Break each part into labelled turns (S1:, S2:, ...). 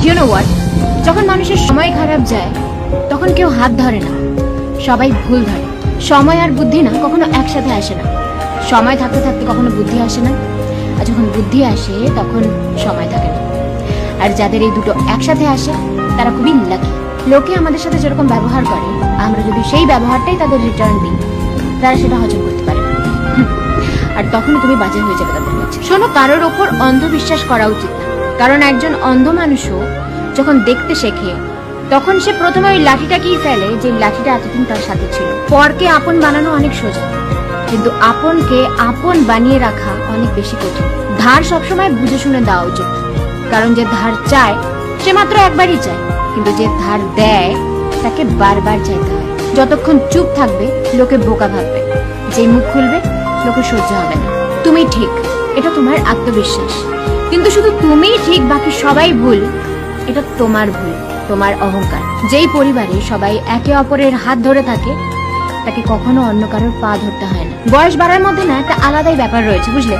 S1: You know what, যখন মানুষের সময় খারাপ যায় তখন কেউ হাত ধরে না, সবাই ভুল ধরে। সময় আর বুদ্ধি না কখনো একসাথে আসে না। সময় থাকতে থাকতে কখনো বুদ্ধি আসে না, আর যখন বুদ্ধি আসে তখন সময় থাকে না। আর যাদের এই দুটো একসাথে আসে তারা খুবই লাকি। লোকে আমাদের সাথে যেরকম ব্যবহার করে, আমরা যদি সেই ব্যবহারটাই তাদের রিটার্ন দিই, তারা সেটা হজম করতে পারে না। আর তখন তুমি বাজে হয়ে যাবে তাদের কাছে। শোনো, কারোর ওপর অন্ধবিশ্বাস করা উচিত না, কারণ একজন অন্ধ মানুষও যখন দেখতে শেখে তখন সে প্রথমে ওই লাঠিটাকেই ফেলে যে লাঠিটা এতদিন তার সাথে ছিল। পরকে আপন বানানো অনেক সোজা, কিন্তু আপনকে আপন বানিয়ে রাখা অনেক বেশি কঠিন। ধার সবসময় বুঝে শুনে দেওয়া উচিত, কারণ যে ধার চায় সে মাত্র একবারই চায়, কিন্তু যে ধার দেয় তাকে বারবার চাইতে হয়। যতক্ষণ চুপ থাকবে লোকে বোকা ভাববে, যেই মুখ খুলবে লোকে সহ্য হবে না। তুমি ঠিক, এটা তোমার আত্মবিশ্বাস, কিন্তু শুধু তুমিই ঠিক বাকি সবাই ভুল, এটা তোমার ভুল, তোমার অহংকার। যেই পরিবারে সবাই একে অপরের হাত ধরে থাকে তাকে কখনো অন্য কারোর পা ধরতে হয় না। বয়স বাড়ার মধ্যে না একটা আলাদাই ব্যাপার রয়েছে, বুঝলে?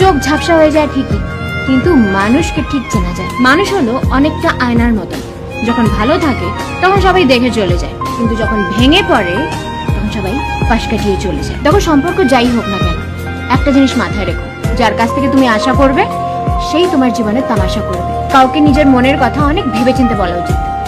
S1: চোখ ঝাপসা হয়ে যায় ঠিকই, কিন্তু মানুষকে ঠিক চেনা যায়। মানুষ হলো অনেকটা আয়নার মতন, যখন ভালো থাকে তখন সবাই দেখে চলে যায়, কিন্তু যখন ভেঙে পড়ে তখন সবাই পাশ কাটিয়ে চলে যায়। তখন সম্পর্ক যাই হোক না কেন, একটা জিনিস মাথায় রেখো, যার কাছ থেকে তুমি আশা করবে সেই তোমার জীবনে তামাশা করবে। কাউকে নিজের মনের কথা অনেক ভেবেচিন্তে বলা উচিত।